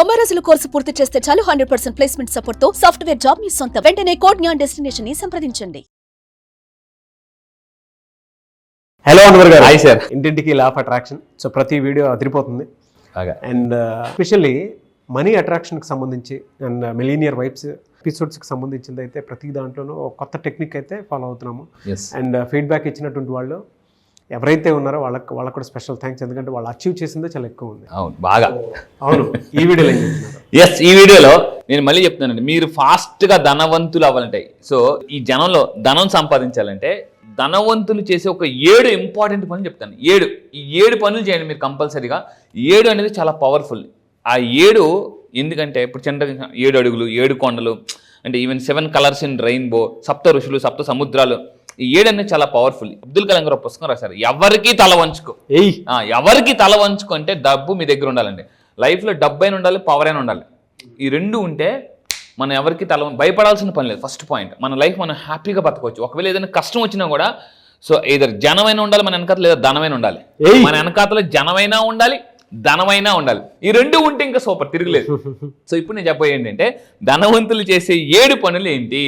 90 రోజుల కోర్సు పూర్తి చేస్తే చాలు 100% ప్లేస్మెంట్ సపోర్ట్ తో సాఫ్ట్వేర్ జాబ్ మీ సొంతం. వెంటనే కోడ్ జ్ఞాన్ డెస్టినేషన్ ని సంప్రదించండి. హలో అన్వర్ గారు. Hi sir. ఇంటింటికి లా ఆఫ్ అట్రాక్షన్. సో ప్రతి వీడియో అదిరిపోతుంది. అండ్ స్పెషల్లీ మనీ అట్రాక్షన్కి సంబంధించి అండ్ మిలీనియర్ వైబ్స్ ఎపిసోడ్స్కి సంబంధించింది అయితే ప్రతి దాంట్లోనూ కొత్త టెక్నిక్ అయితే ఫాలో అవుతున్నాము. అండ్ ఫీడ్బ్యాక్ ఇచ్చినటువంటి వాళ్ళు ఎవరైతే ఉన్నారో వాళ్ళకు కూడా స్పెషల్ థ్యాంక్స్. ఎందుకంటే వాళ్ళు అచీవ్ చేసిందే చాలా ఎక్కువ ఉంది. అవును, బాగా. అవును. ఈ వీడియోలో ఈ వీడియోలో నేను మళ్ళీ చెప్తున్నానండి, మీరు ఫాస్ట్గా ధనవంతులు అవ్వాలంటే, సో ఈ జనంలో ధనం సంపాదించాలంటే ధనవంతులు చేసే ఒక 7 ఇంపార్టెంట్ పనులు చెప్తాను. ఈ 7 పనులు చేయండి మీరు కంపల్సరీగా. 7 అనేది చాలా పవర్ఫుల్. ఆ 7 ఎందుకంటే ఇప్పుడు చిన్న 7 అడుగులు, 7 కొండలు, అంటే ఈవెన్ 7 కలర్స్ ఇన్ రెయిన్బో, సప్త ఋషులు, సప్త సముద్రాలు, ఈ 7 అనేది చాలా పవర్ఫుల్. అబ్దుల్ కలాం గారు పుస్తకం రాశారు, ఎవరికి తల వంచుకో అంటే డబ్బు మీ దగ్గర ఉండాలండి. లైఫ్లో డబ్బు అయినా ఉండాలి, పవర్ అయినా ఉండాలి. ఈ 2 ఉంటే మనం ఎవరికి భయపడాల్సిన పని లేదు. ఫస్ట్ పాయింట్, మన లైఫ్ మనం హ్యాపీగా బతకవచ్చు. ఒకవేళ ఏదైనా కష్టం వచ్చినా కూడా, సో ఏదైనా జనమైనా ఉండాలి మన వెనకాతల, లేదా ధనమైనా ఉండాలి. మన వెనకాతల జనమైనా ఉండాలి, ధనమైనా ఉండాలి. ఈ 2 ఉంటే ఇంకా సూపర్, తిరగలేదు. సో ఇప్పుడు నేను చెప్పబోయే ఏంటంటే ధనవంతులు చేసే 7 పనులు ఏంటి.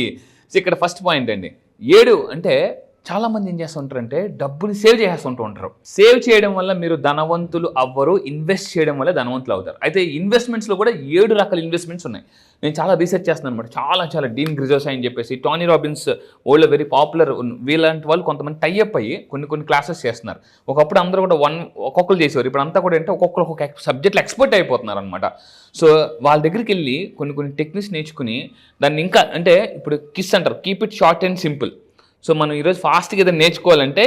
సో ఇక్కడ ఫస్ట్ పాయింట్ అండి, 7 అంటే చాలా మంది ఏం చేస్తుంటారంటే డబ్బుని సేవ్ చేస్తుంటూ ఉంటారు. సేవ్ చేయడం వల్ల మీరు ధనవంతులు అవ్వరు, ఇన్వెస్ట్ చేయడం వల్ల ధనవంతులు అవుతారు. అయితే ఇన్వెస్ట్మెంట్స్లో కూడా 7 రకాల ఇన్వెస్ట్మెంట్స్ ఉన్నాయి. నేను చాలా రీసెర్చ్ చేస్తున్నాను అనమాట. చాలా డీన్ గ్రిజోస్ అని చెప్పేసి, టోనీ రాబిన్స్, వరల్డ్లో వెరీ పాపులర్ వీళ్ళంటి వాళ్ళు కొంతమంది టైఅప్ అయ్యి కొన్ని క్లాసెస్ చేస్తున్నారు. ఒకప్పుడు అందరూ కూడా ఒక్కొక్కరు చేసేవారు. ఇప్పుడు అంతా కూడా అంటే ఒక్కొక్క సబ్జెక్ట్లో ఎక్స్పర్ట్ అయిపోతున్నారు అనమాట. సో వాళ్ళ దగ్గరికి వెళ్ళి కొన్ని టెక్నిక్స్ నేర్చుకుని దాన్ని ఇంకా అంటే ఇప్పుడు కిస్ అంటారు, keep it short and simple. So మనం ఈరోజు ఫాస్ట్గా ఏదైనా నేర్చుకోవాలంటే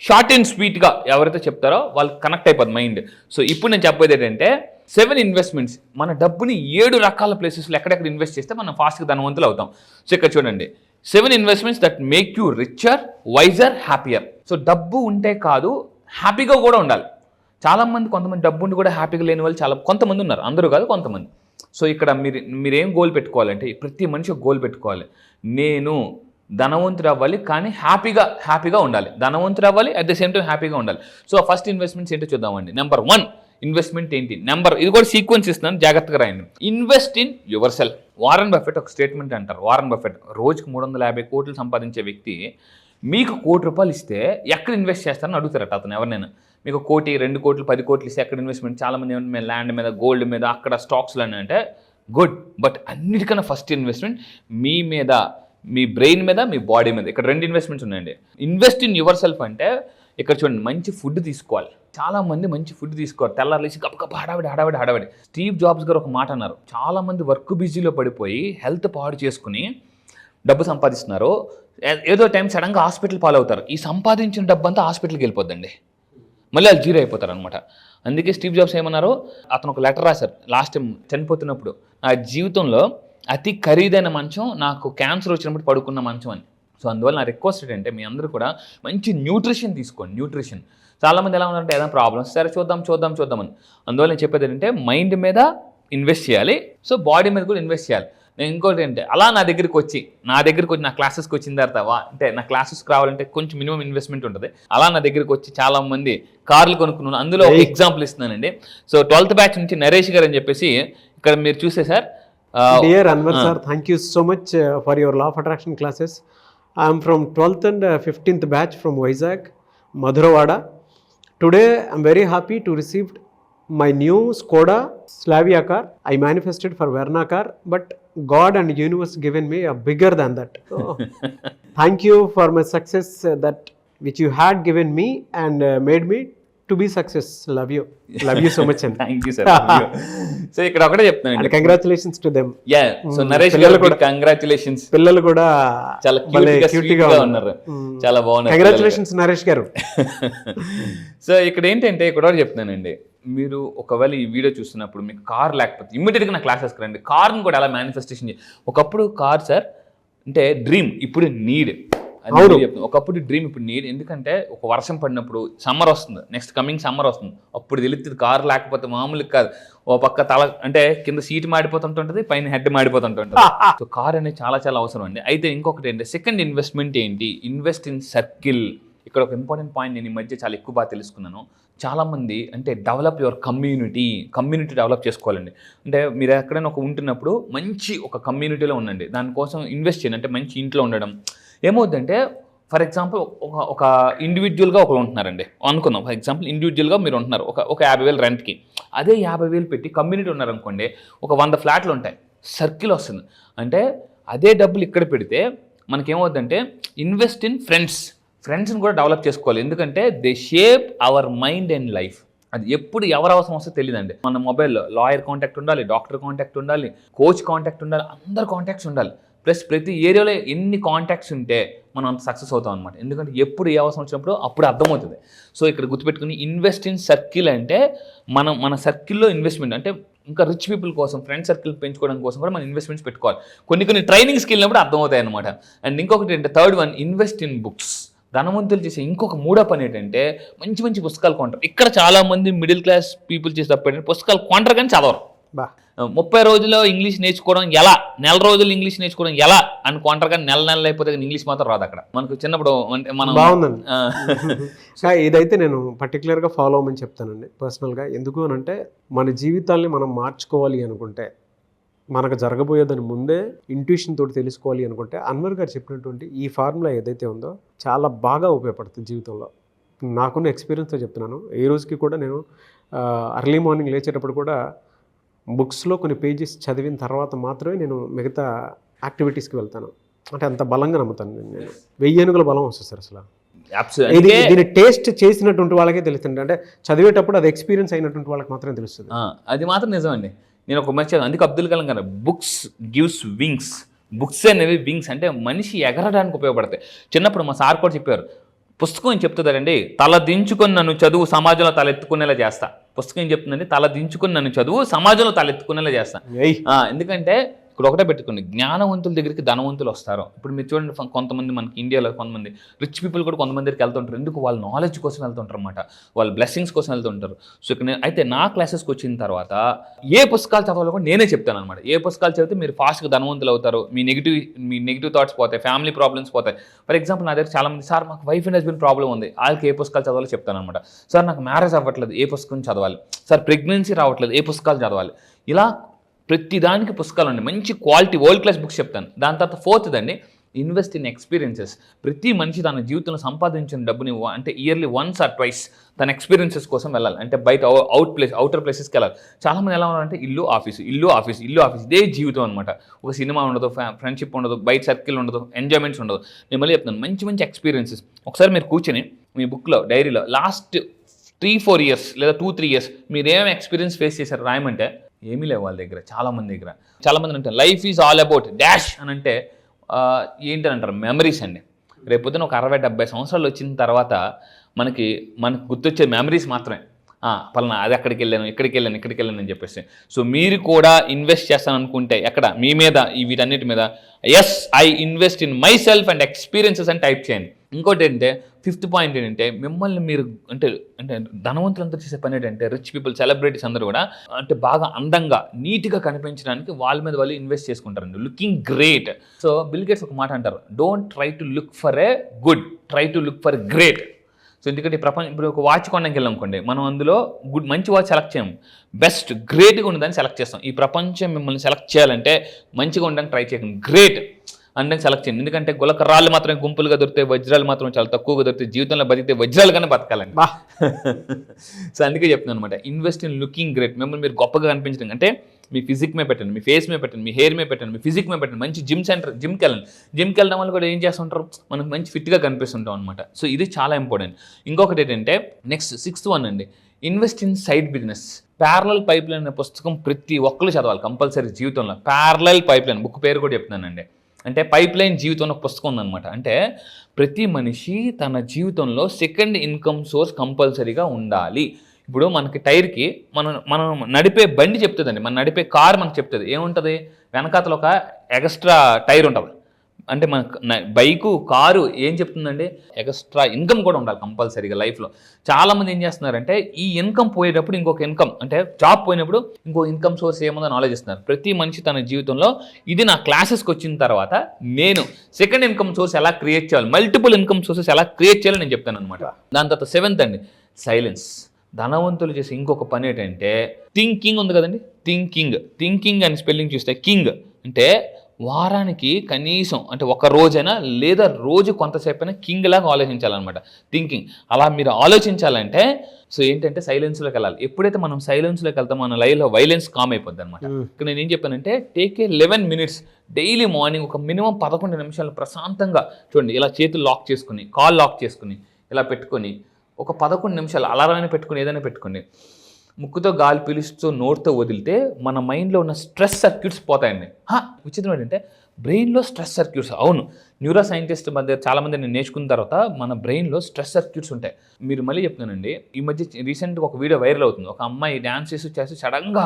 షార్ట్ అండ్ స్వీట్గా ఎవరైతే చెప్తారో వాళ్ళు కనెక్ట్ అయిపోతుంది మైండ్. సో ఇప్పుడు నేను చెప్పేది ఏంటంటే 7 ఇన్వెస్ట్మెంట్స్. మన డబ్బుని 7 రకాల ప్లేసెస్లో ఎక్కడెక్కడ ఇన్వెస్ట్ చేస్తే మనం ఫాస్ట్గా ధనవంతులు అవుతాం. సో ఇక్కడ చూడండి, 7 investments that make you richer, wiser, happier. So డబ్బు ఉంటే కాదు, హ్యాపీగా కూడా ఉండాలి. చాలామంది కొంతమంది డబ్బు ఉండి కూడా హ్యాపీగా లేని వాళ్ళు కొంతమంది ఉన్నారు, అందరూ కాదు కొంతమంది. సో ఇక్కడ మీరేం గోల్ పెట్టుకోవాలంటే, ప్రతి మనిషి ఒక గోల్ పెట్టుకోవాలి. నేను ధనవంతుడు అవ్వాలి కానీ హ్యాపీగా ఉండాలి. ధనవంతుడు అవ్వాలి, అట్ ద సేమ్ టైం హ్యాపీగా ఉండాలి. సో ఫస్ట్ ఇన్వెస్ట్మెంట్స్ ఏంటో చూద్దామండి. నెంబర్ 1 ఇన్వెస్ట్మెంట్ ఏంటి? ఇది కూడా సీక్వెన్స్ ఇస్తున్నాను, జాగ్రత్తగా రాయండి. Invest in your self. Warren Buffett ఒక స్టేట్మెంట్ అంటారు. వారన్ బఫెట్ రోజుకి 350 కోట్లు సంపాదించే వ్యక్తి మీకు ₹1,00,00,000 ఇస్తే ఎక్కడ ఇన్వెస్ట్ చేస్తారని అడుగుతారట అతను ఎవరినైనా. మీకు 1 కోటి, 2 కోట్లు, 10 కోట్లు ఇస్తే ఎక్కడ ఇన్వెస్ట్మెంట్? చాలామంది ఏమంటే మేము ల్యాండ్ మీద, గోల్డ్ మీద, అక్కడ స్టాక్స్లో అని అంటే గుడ్. బట్ అన్నిటికన్నా ఫస్ట్ ఇన్వెస్ట్మెంట్ మీ మీద, మీ బ్రెయిన్ మీద, మీ బాడీ మీద. ఇక్కడ 2 ఇన్వెస్ట్మెంట్స్ ఉన్నాయండి. ఇన్వెస్ట్ ఇన్ యువర్ సెల్ఫ్ అంటే ఇక్కడ చూడండి, మంచి ఫుడ్ తీసుకోవాలి. చాలా మంది మంచి ఫుడ్ తీసుకోవాలి. తెల్లారలేసి గప్ప హడావిడి. స్టీవ్ జాబ్స్ గారు ఒక మాట అన్నారు, చాలా మంది వర్క్ బిజీలో పడిపోయి హెల్త్ పాడు చేసుకుని డబ్బు సంపాదిస్తున్నారు. ఏదో టైం సడన్గా హాస్పిటల్ పాలవుతారు. ఈ సంపాదించిన డబ్బు అంతా హాస్పిటల్కి వెళ్ళిపోద్దండి, మళ్ళీ వాళ్ళు జీరో అయిపోతారు అనమాట. అందుకే స్టీవ్ జాబ్స్ ఏమన్నారు, అతను ఒక లెటర్ రాశారు లాస్ట్ టైం చనిపోతున్నప్పుడు, నా జీవితంలో అతి ఖరీదైన మంచం నాకు క్యాన్సర్ వచ్చినప్పుడు పడుకున్న మంచం అని. సో అందువల్ల నా రిక్వెస్ట్ ఏంటంటే మీ అందరూ కూడా మంచి న్యూట్రిషన్ తీసుకోండి. న్యూట్రిషన్ చాలామంది ఎలా ఉందంటే ఏదైనా ప్రాబ్లమ్స్, సరే చూద్దాం అని. అందువల్ల నేను చెప్పేది ఏంటంటే మైండ్ మీద ఇన్వెస్ట్ చేయాలి, సో బాడీ మీద కూడా ఇన్వెస్ట్ చేయాలి. నేను ఇంకోటి ఏంటంటే అలా నా దగ్గరికి వచ్చి నా క్లాసెస్కి వచ్చిన తర్వాత అంటే నా క్లాసెస్కి రావాలంటే కొంచెం మినిమం ఇన్వెస్ట్మెంట్ ఉంటుంది. అలా నా దగ్గరికి వచ్చి చాలా మంది కార్లు కొనుక్కున్నాను. అందులో ఒక ఎగ్జాంపుల్ ఇస్తున్నానండి. సో 12th బ్యాచ్ నుంచి నరేష్ గారు అని చెప్పేసి ఇక్కడ మీరు చూస్తే sir. Dear Anwar sir, thank you so much for your law of attraction classes. I am from 12th and 15th batch from Vizag, Madhuravada. Today I am very happy to receive my new Skoda Slavia car. I manifested for Verna car, but God and universe given me a bigger than that. So, thank you for my success that which you had given me and made me to be success. Love you so much. And thank you sir. So ఇక్కడ ఒకటే చెప్తానండి, congratulations to them. So Naresh గారు కూడా congratulations. పిల్లలు కూడా చాలా cute గా ఉన్నారు, చాలా బాగున్నారు. కంగ్రాచులేషన్స్ నరేష్ గారు. సో ఇక్కడ ఏంటంటే ఇక్కడ కూడా చెప్తున్నానండి, మీరు ఒకవేళ ఈ వీడియో చూస్తున్నప్పుడు మీకు కార్ లేకపోతే ఇమ్మీడియట్గా నా క్లాసెస్కి రండి. కార్ని కూడా ఎలా మేనిఫెస్టేషన్ ఒకప్పుడు కార్ సార్ అంటే డ్రీమ్, ఇప్పుడు నీడ్. ఒకప్పుడు డ్రీమ్, ఇప్పుడు నీడ్. ఎందుకంటే ఒక వర్షం పడినప్పుడు సమ్మర్ వస్తుంది, నెక్స్ట్ కమింగ్ సమ్మర్ వస్తుంది, అప్పుడు తెలుస్తుంది కార్ లేకపోతే మామూలుగా కాదు. ఓ పక్క తల అంటే కింద సీట్ మాడిపోతుంటుంది, పైన హెడ్ మాడిపోతుంటుంది. సో కార్ అనేది చాలా అవసరం అండి. అయితే ఇంకొకటి ఏంటి, సెకండ్ ఇన్వెస్ట్మెంట్ ఏంటి? Invest in circle. ఇక్కడ ఒక ఇంపార్టెంట్ పాయింట్ నేను ఈ మధ్య చాలా ఎక్కువ బాగా తెలుసుకున్నాను. చాలామంది అంటే డెవలప్ యువర్ కమ్యూనిటీ డెవలప్ చేసుకోవాలండి. అంటే మీరు ఎక్కడైనా ఉంటున్నప్పుడు మంచి ఒక కమ్యూనిటీలో ఉండండి, దానికోసం ఇన్వెస్ట్ చేయండి. అంటే మంచి ఇంట్లో ఉండడం ఏమవుతుందంటే, ఫర్ ఎగ్జాంపుల్ ఒక ఇండివిజువల్గా ఒకరు ఉంటున్నారండి అనుకుందాం. ఫర్ ఎగ్జాంపుల్ ఇండివిజువల్గా మీరు ఉంటున్నారు ఒక 50,000 రెంట్కి. అదే 50,000 పెట్టి కమ్యూనిటీ ఉన్నారనుకోండి, ఒక 100 ఫ్లాట్లు ఉంటాయి, సర్కిల్ వస్తుంది. అంటే అదే డబ్బులు ఇక్కడ పెడితే మనకేమవుతుందంటే ఇన్వెస్ట్ ఇన్ ఫ్రెండ్స్ని కూడా డెవలప్ చేసుకోవాలి. ఎందుకంటే they shape our mind and life. అది ఎప్పుడు ఎవరు అవసరం వస్తే తెలియదండి. మన మొబైల్లో లాయర్ కాంటాక్ట్ ఉండాలి, డాక్టర్ కాంటాక్ట్ ఉండాలి, కోచ్ కాంటాక్ట్ ఉండాలి, అందరు కాంటాక్ట్స్ ఉండాలి. ప్లస్ ప్రతి ఏరియాలో ఎన్ని కాంటాక్ట్స్ ఉంటే మనం అంత సక్సెస్ అవుతాం అనమాట. ఎందుకంటే ఎప్పుడు ఏ అవసరం వచ్చినప్పుడు అప్పుడు అర్థమవుతుంది. సో ఇక్కడ గుర్తుపెట్టుకుని ఇన్వెస్ట్ ఇన్ సర్కిల్ అంటే మన సర్కిల్లో ఇన్వెస్ట్మెంట్. అంటే ఇంకా రిచ్ పీపుల్ కోసం ఫ్రెండ్ సర్కిల్ పెంచుకోవడం కోసం కూడా మనం ఇన్వెస్ట్మెంట్స్ పెట్టుకోవాలి. కొన్ని ట్రైనింగ్స్కి వెళ్ళినప్పుడు అర్థమవుతాయి అనమాట. అండ్ ఇంకొకటి ఏంటంటే third one, invest in books. ధనవంతులు చేసే ఇంకొక మూడో పని ఏంటంటే మంచి పుస్తకాలు కొంటారు. ఇక్కడ చాలామంది మిడిల్ క్లాస్ పీపుల్ చేసే తప్పు ఏంటంటే పుస్తకాలు కొంటారు కానీ చదవరు. 30 రోజుల్లో ఇంగ్లీష్ నేర్చుకోవడం ఎలా, నెల రోజులు ఇంగ్లీష్ నేర్చుకోవడం ఎలా అని కొంటారు కానీ నెలలు అయిపోతే ఇంగ్లీష్ మాత్రం రాదు. అక్కడ మనకు చిన్నప్పుడు అంటే మనం బాగుందండి. ఇదైతే నేను పర్టికులర్గా ఫాలో అవ్వమని చెప్తానండి పర్సనల్గా. ఎందుకు అని అంటే మన జీవితాల్ని మనం మార్చుకోవాలి అనుకుంటే, మనకు జరగబోయేదని ముందే ఇంట్యూషన్ తోటి తెలుసుకోవాలి అనుకుంటే, అన్వర్ గారు చెప్పినటువంటి ఈ ఫార్ములా ఏదైతే ఉందో చాలా బాగా ఉపయోగపడుతుంది జీవితంలో. నాకున్న ఎక్స్పీరియన్స్తో చెప్తున్నాను. ఈ రోజుకి కూడా నేను అర్లీ మార్నింగ్ లేచేటప్పుడు కూడా బుక్స్లో కొన్ని పేజెస్ చదివిన తర్వాత మాత్రమే నేను మిగతా యాక్టివిటీస్కి వెళ్తాను. అంటే అంత బలంగా నమ్ముతాను నేను. 1000 ఏనుగుల బలం వస్తుంది సార్ అసలు. దీన్ని టేస్ట్ చేసినటువంటి వాళ్ళకే తెలుస్తుంది. అంటే చదివేటప్పుడు అది ఎక్స్పీరియన్స్ అయినటువంటి వాళ్ళకి మాత్రమే తెలుస్తుంది. అది మాత్రం నిజమండి. నేను ఒక మంచి అందుకే అబ్దుల్ కలాం గారు బుక్స్ గివ్స్ వింగ్స్. బుక్స్ అనేవి వింగ్స్, అంటే మనిషి ఎగరడానికి ఉపయోగపడతాయి. చిన్నప్పుడు మా సార్ కూడా చెప్పారు, పుస్తకం ఏం చెప్తుందండి, తల దించుకొని నన్ను చదువు సమాజంలో తలెత్తుకునేలా చేస్తా. పుస్తకం ఏం చెప్తుందండి, తల దించుకొని నన్ను చదువు సమాజంలో తలెత్తుకునేలా చేస్తా. ఎందుకంటే ఇక్కడ ఒకటే పెట్టుకోండి, జ్ఞానవంతుల దగ్గరికి ధనవంతులు వస్తారు. ఇప్పుడు మీరు చూడండి, కొంతమంది మనకి ఇండియాలో కొంతమంది రిచ్ పీపుల్ కూడా కొంతమంది దగ్గరికి వెళ్తుంటారు. ఎందుకు? వాళ్ళ నాలెడ్జ్ కోసం వెళ్తుంటారు అనమాట, వాళ్ళ బ్లెస్సింగ్స్ కోసం వెళ్తుంటారు. సో ఇక్కడ అయితే నా క్లాసెస్కి వచ్చిన తర్వాత ఏ పుస్తకాలు చదవాలో కూడా నేనే చెప్తాను అనమాట. ఏ పుస్తకాలు చదివితే మీరు ఫాస్ట్గా ధనవంతులు అవుతారు, మీ నెగిటివ్ థాట్స్ పోతాయి, ఫ్యామిలీ ప్రాబ్లమ్స్ పోతాయి. ఫర్ ఎగ్జాంపుల్ నా దగ్గర చాలామంది, సార్ మాకు వైఫ్ అండ్ హస్బెండ్ ప్రాబ్లం ఉంది, వాళ్ళకి ఏ పుస్తకాలు చదవాలో చెప్తాను అనమాట. సార్ నాకు మ్యారేజ్ అవ్వట్లేదు, ఏ పుస్తకం చదవాలి? సార్ ప్రెగ్నెన్సీ రావట్లేదు, ఏ పుస్తకాలు చదవాలి? ఇలా ప్రతి దానికి పుస్తకాలు ఉన్నాయి, మంచి క్వాలిటీ వరల్డ్ క్లాస్ బుక్స్ చెప్తాను. దాని తర్వాత ఫోర్త్ అండి, ఇన్వెస్ట్ ఇన్ ఎక్స్పీరియన్సెస్. ప్రతి మనిషి తన జీవితంలో సంపాదించిన డబ్బుని అంటే ఇయర్లీ వన్స్ ఆర్ ట్వైస్ తన ఎక్స్పీరియన్సెస్ కోసం వెళ్ళాలి. అంటే బయట అవుటర్ ప్లేసెస్కి వెళ్ళాలి. చాలామంది ఎలా ఉన్నారంటే ఇల్లు ఆఫీస్ ఇదే జీవితం అనమాట. ఒక సినిమా ఉండదు, ఫ్రెండ్షిప్ ఉండదు, బయట సర్కిల్ ఉండదు, ఎంజాయ్మెంట్స్ ఉండదు. నేను మళ్ళీ చెప్తాను, మంచి ఎక్స్పీరియన్సెస్. ఒకసారి మీరు కూర్చొని మీ బుక్లో డైరీలో లాస్ట్ 3-4 ఇయర్స్ లేదా 2-3 ఇయర్స్ మీరు ఏమేమి ఎక్స్పీరియన్స్ ఫేస్ చేశారు రాయమంటే ఏమీ లేవు వాళ్ళ దగ్గర. చాలామంది అంటే life is all about dash అని అంటే ఏంటని అంటారు, మెమరీస్ అండి. రేపొద్దున ఒక 60-70 సంవత్సరాలు వచ్చిన తర్వాత మనకు గుర్తొచ్చే మెమరీస్ మాత్రమే. పలానా అది ఇక్కడికి వెళ్ళాను అని చెప్పేసి. సో మీరు కూడా ఇన్వెస్ట్ చేస్తాను అనుకుంటే ఎక్కడ మీ మీద వీటన్నిటి మీద yes I invest in myself and experiences అని టైప్ చేయండి. ఇంకోటి ఏంటంటే 5th పాయింట్ ఏంటంటే మిమ్మల్ని మీరు అంటే ధనవంతులంతా చేసే పని ఏంటంటే రిచ్ పీపుల్ సెలబ్రిటీస్ అందరూ కూడా అంటే బాగా అందంగా నీట్గా కనిపించడానికి వాళ్ళ మీద వాళ్ళు ఇన్వెస్ట్ చేసుకుంటారండి, looking great. So bill gates ఒక మాట అంటారు, don't try to look for a good, try to look for great. So ఎందుకంటే ఇప్పుడు ఒక వాచ్ కొనడానికి వెళ్ళామనుకోండి, మనం అందులో మంచి వాచ్ సెలెక్ట్ చేయము, బెస్ట్ గ్రేట్గా ఉండదని సెలెక్ట్ చేస్తాం. ఈ ప్రపంచం మిమ్మల్ని సెలెక్ట్ చేయాలంటే మంచిగా ఉండడానికి ట్రై చేయకండి, గ్రేట్ అంటే సెలెక్ట్ చేయండి. ఎందుకంటే గులకరాళ్ళు మాత్రమే గుంపులుగా దొరుకుతాయి, వజ్రాలు మాత్రం చాలా తక్కువగా దొరుకుతాయి. జీవితంలో బతికితే వజ్రాలుగానే బతకాలండి. సో అందుకే చెప్తున్నాను అనమాట, ఇన్వెస్ట్ ఇన్ లుకింగ్ గ్రేట్. మిమ్మల్ని మీరు గొప్పగా కనిపించడం అంటే మీ ఫిజిక్ మీద పెట్టండి, మీ ఫేస్ మీద పెట్టండి, మీ హెయిర్ మీద పెట్టండి, మీ ఫిజిక్ మీద పెట్టండి. మంచి జిమ్కి వెళ్ళండి. జిమ్కి వెళ్ళడం వల్ల కూడా ఏం చేస్తుంటారు, మనకు మంచి ఫిట్గా కనిపిస్తుంటాం అనమాట. సో ఇది చాలా ఇంపార్టెంట్. ఇంకొకటి ఏంటంటే నెక్స్ట్ 6th వన్ అండి, invest in side business. Parallel pipe line అనే పుస్తకం ప్రతి ఒక్కరు చదవాలి కంపల్సరీ జీవితంలో. ప్యారలల్ పైప్ లైన్ బుక్ పేరు కూడా చెప్తున్నానండి. అంటే పైప్ లైన్ జీవితం ఒక పుస్తకం ఉందన్నమాట. అంటే ప్రతి మనిషి తన జీవితంలో సెకండ్ ఇన్కమ్ సోర్స్ కంపల్సరీగా ఉండాలి. ఇప్పుడు మనకి టైర్కి మనం నడిపే బండి చెప్తుందండి, మనం నడిపే కారు మనకు చెప్తుంది. ఏముంటుంది, వెనకాతలో ఒక ఎక్స్ట్రా టైర్ ఉంటుంది. అంటే మన బైకు కారు ఏం చెప్తుందండి, ఎక్స్ట్రా ఇన్కమ్ కూడా ఉండాలి కంపల్సరీగా లైఫ్లో. చాలామంది ఏం చేస్తున్నారంటే ఈ ఇన్కమ్ పోయేటప్పుడు ఇంకొక ఇన్కమ్, అంటే జాబ్ పోయినప్పుడు ఇంకో ఇన్కమ్ సోర్స్ ఏముందని ఆలోచిస్తున్నారు. ప్రతి మనిషి తన జీవితంలో ఇది నా క్లాసెస్కి వచ్చిన తర్వాత నేను సెకండ్ ఇన్కమ్ సోర్స్ ఎలా క్రియేట్ చేయాలి, మల్టిపుల్ ఇన్కమ్ సోర్సెస్ ఎలా క్రియేట్ చేయాలని నేను చెప్తాను అనమాట. దాని తర్వాత 7th అండి, సైలెన్స్. ధనవంతులు చేసే ఇంకొక పని ఏంటంటే థింకింగ్ ఉంది కదండి, థింకింగ్ అని స్పెల్లింగ్ చూస్తే కింగ్ అంటే వారానికి కనీసం అంటే ఒక రోజైనా లేదా రోజు కొంతసేపైనా కింగ్ లాగా ఆలోచించాలన్నమాట. థింకింగ్ అలా మీరు ఆలోచించాలంటే సో ఏంటంటే సైలెన్స్లోకి వెళ్ళాలి. ఎప్పుడైతే మనం సైలెన్స్లోకి వెళ్తాం మన లైఫ్లో వైలెన్స్ కామ్ అయిపోద్ది అనమాట. ఇక్కడ నేను ఏం చెప్పానంటే take a 11 minutes daily morning ఒక మినిమం 11 నిమిషాలు ప్రశాంతంగా చూడండి, ఇలా చేతులు లాక్ చేసుకుని కాల్ లాక్ చేసుకుని ఇలా పెట్టుకొని ఒక 11 నిమిషాలు అలారమైనా పెట్టుకుని ఏదైనా పెట్టుకోండి. ముక్కుతో గాలి పీలుస్తూ నోట్తో వదిలితే మన మైండ్లో ఉన్న స్ట్రెస్ సర్క్యూట్స్ పోతాయండి. విచిత్రం ఏంటంటే బ్రెయిన్లో స్ట్రెస్ సర్క్యూట్స్, అవును న్యూరో సైంటిస్ట్ మధ్య చాలామంది నేను నేర్చుకున్న తర్వాత మన బ్రెయిన్లో స్ట్రెస్ సర్క్యూట్స్ ఉంటాయి. మీరు మళ్ళీ చెప్తున్నానండి, ఈ మధ్య రీసెంట్గా ఒక వీడియో వైరల్ అవుతుంది. ఒక అమ్మాయి డ్యాన్స్ చేసి సడన్గా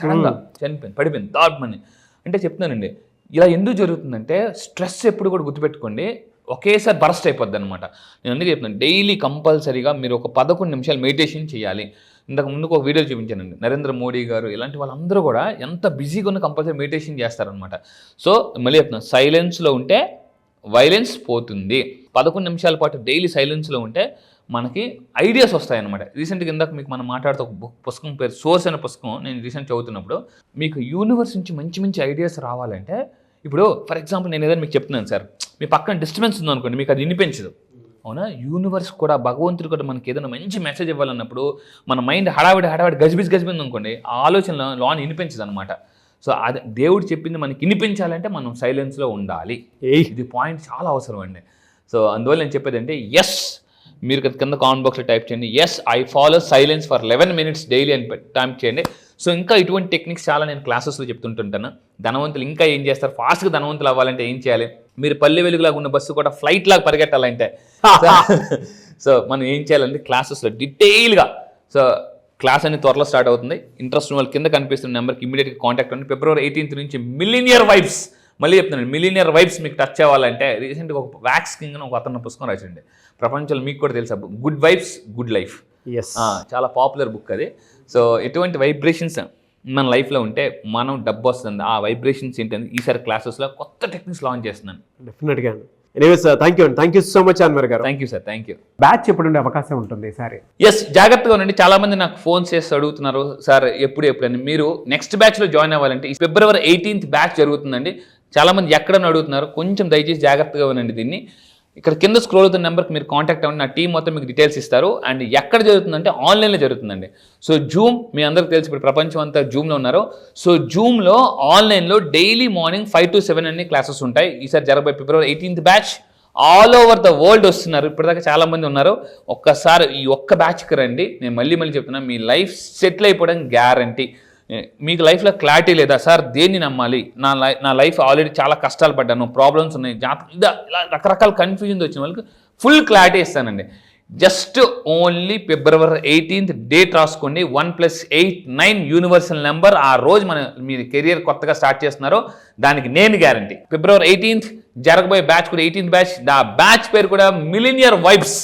చనిపోయింది, పడిపోయింది దాట్మని. అంటే చెప్తున్నానండి ఇలా ఎందుకు జరుగుతుందంటే స్ట్రెస్ ఎప్పుడు కూడా గుర్తుపెట్టుకోండి ఒకేసారి బరస్ట్ అయిపోద్ది అనమాట. నేను అందుకే చెప్తున్నాను డైలీ కంపల్సరీగా మీరు ఒక 11 నిమిషాలు మెడిటేషన్ చేయాలి. ఇంతకు ముందుకు ఒక వీడియో చూపించానండి, నరేంద్ర మోడీ గారు ఇలాంటి వాళ్ళందరూ కూడా ఎంత బిజీగా ఉన్న కంపల్సరీ మెడిటేషన్ చేస్తారనమాట. సో మళ్ళీ చెప్తున్నాను సైలెన్స్లో ఉంటే వైలెన్స్ పోతుంది. 11 నిమిషాల పాటు డైలీ సైలెన్స్లో ఉంటే మనకి ఐడియాస్ వస్తాయన్నమాట. రీసెంట్గా ఇందాక మీకు మనం మాట్లాడుతూ ఒక పుస్తకం పేరు సోర్స్ అనే పుస్తకం నేను రీసెంట్ చదువుతున్నప్పుడు మీకు యూనివర్స్ నుంచి మంచి ఐడియాస్ రావాలంటే ఇప్పుడు ఫర్ ఎగ్జాంపుల్ నేను ఏదైనా మీకు చెప్తున్నాను సార్, మీ పక్కన డిస్టర్బెన్స్ ఉందనుకోండి, మీకు అది వినిపించదు అవునా. యూనివర్స్ కూడా భగవంతుడు కూడా మనకి ఏదైనా మంచి మెసేజ్ ఇవ్వాలన్నప్పుడు మన మైండ్ హడావిడి గజిబిజ్ అనుకోండి, ఆ ఆలోచనలో లోన్ వినిపించదు అనమాట. సో అది దేవుడు చెప్పింది మనకి వినిపించాలంటే మనం సైలెన్స్లో ఉండాలి. ఇది పాయింట్ చాలా అవసరం అండి. సో అందువల్ల నేను చెప్పేది అంటే ఎస్ మీరు కింద కామెంట్ బాక్స్లో టైప్ చేయండి yes I follow silence for 11 minutes daily అని టైప్ చేయండి. సో ఇంకా ఇటువంటి టెక్నిక్స్ చాలా నేను క్లాసెస్లో చెప్తుంటాను. ధనవంతులు ఇంకా ఏం చేస్తారు, ఫాస్ట్గా ధనవంతులు అవ్వాలంటే ఏం చేయాలి, మీరు పల్లె వెలుగులాగా ఉన్న బస్సు కూడా ఫ్లైట్ లాగా పరిగెట్టాలంటే సో మనం ఏం చేయాలంటే క్లాసెస్లో డీటెయిల్గా. సో క్లాస్ అనేది త్వరలో స్టార్ట్ అవుతుంది. ఇంట్రెస్ట్ ఉన్న వాళ్ళు కింద కనిపిస్తున్న నెంబర్కి ఇమీడియట్గా కాంటాక్ట్ అవ్వండి. February 18th నుంచి మిలీనియర్ వైబ్స్, మళ్ళీ చెప్తున్నాను మిలీనియర్ వైబ్స్ మీకు టచ్ అవ్వాలంటే రీసెంట్గా ఒక వ్యాక్స్ కింగ్ అని ఒక అతను పుస్తకం రాసిండి. ప్రపంచంలో మీకు కూడా తెలుసా, గుడ్ వైబ్స్ గుడ్ లైఫ్, చాలా పాపులర్ బుక్ అది. సో ఎటువంటి వైబ్రేషన్స్ మన లైఫ్లో ఉంటే మనం డబ్బు వస్తుంది. ఆ వైబ్రేషన్స్ ఏంటంటే ఈసారి క్లాసెస్లో కొత్త టెక్నిక్స్ లాంచ్ చేస్తున్నాను. డెఫినెట్గా. Anyways thank you so much Anwar garu. Thank you sir, thank you. Batch ఎప్పుడు ఉండే అవకాశం ఉంటుంది ఈసారి? ఎస్, జాగ్రత్తగా ఉండండి. చాలా మంది నాకు ఫోన్ చేసి అడుగుతున్నారు సార్ ఎప్పుడని. మీరు నెక్స్ట్ బ్యాచ్లో జాయిన్ అవ్వాలంటే February 18th బ్యాచ్ జరుగుతుందండి. చాలా మంది ఎక్కడని అడుగుతున్నారు, కొంచెం దయచేసి జాగ్రత్తగా ఉండండి. దీన్ని ఇక్కడ కింద స్క్రోల్ అవుతున్న నెంబర్కి మీరు కాంటాక్ట్ అవ్వండి, నా టీం మొత్తం మీకు డీటెయిల్స్ ఇస్తారు. అండ్ ఎక్కడ జరుగుతుందంటే ఆన్లైన్లో జరుగుతుందండి. సో జూమ్ మీ అందరికీ తెలిసి ఇప్పుడు ప్రపంచం అంతా జూమ్లో ఉన్నారు. సో జూమ్లో ఆన్లైన్లో డైలీ మార్నింగ్ 5 to 7 అన్ని క్లాసెస్ ఉంటాయి. ఈసారి జరగబోయే February 18th batch all over the world వస్తున్నారు. ఇప్పటిదాకా చాలా మంది ఉన్నారు. ఒక్కసారి ఈ ఒక్క బ్యాచ్కి రండి. నేను మళ్ళీ చెప్తున్నా, మీ లైఫ్ సెటిల్ అయిపోవడం గ్యారంటీ. మీకు లైఫ్లో క్లారిటీ లేదా సార్, దేన్ని నమ్మాలి, నా లైఫ్ ఆల్రెడీ చాలా కష్టాలు పడ్డాను, ప్రాబ్లమ్స్ ఉన్నాయి, ఇలా రకరకాల కన్ఫ్యూజన్ వచ్చిన వాళ్ళకి ఫుల్ క్లారిటీ ఇస్తానండి. Just only February 18th date రాసుకోండి. 1+8 9 యూనివర్సల్ నెంబర్. ఆ రోజు మీరు కెరియర్ కొత్తగా స్టార్ట్ చేస్తున్నారో దానికి నేను గ్యారంటీ. February 18th జరగబోయే బ్యాచ్ కూడా 18th బ్యాచ్. ఆ బ్యాచ్ పేరు కూడా మిలీనియర్ వైబ్స్.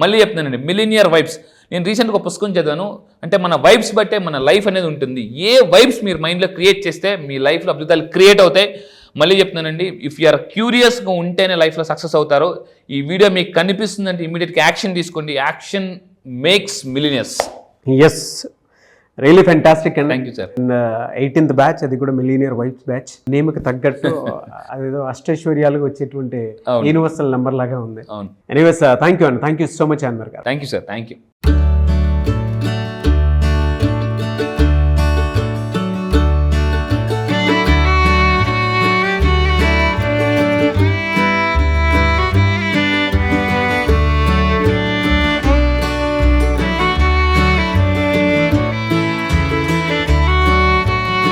మళ్ళీ చెప్తున్నానండి మిలీనియర్ వైబ్స్. నేను రీసెంట్గా ఒక పుస్తకం చదివాను, అంటే మన వైబ్స్ బట్టే మన లైఫ్ అనేది ఉంటుంది. ఏ వైబ్స్ మీరు మైండ్లో క్రియేట్ చేస్తే మీ లైఫ్లో అద్భుతాలు క్రియేట్ అవుతాయి. మళ్ళీ చెప్తున్నానండి, ఇఫ్ యూఆర్ క్యూరియస్గా ఉంటేనే లైఫ్లో సక్సెస్ అవుతారు. ఈ వీడియో మీకు కనిపిస్తుందంటే ఇమీడియట్గా యాక్షన్ తీసుకోండి. Action makes millionaires. Yes, really fantastic and thank you sir. 18th batch, అది కూడా మిలీనియర్ వైబ్స్ బ్యాచ్. నేమ్కి తగ్గట్టు అదేదో అష్టైశ్వర్యాలకు వచ్చేటువంటి యూనివర్సల్ నెంబర్ లాగా ఉంది. అవును. Anyways thank you so much Anwar garu. Thank you sir, thank you.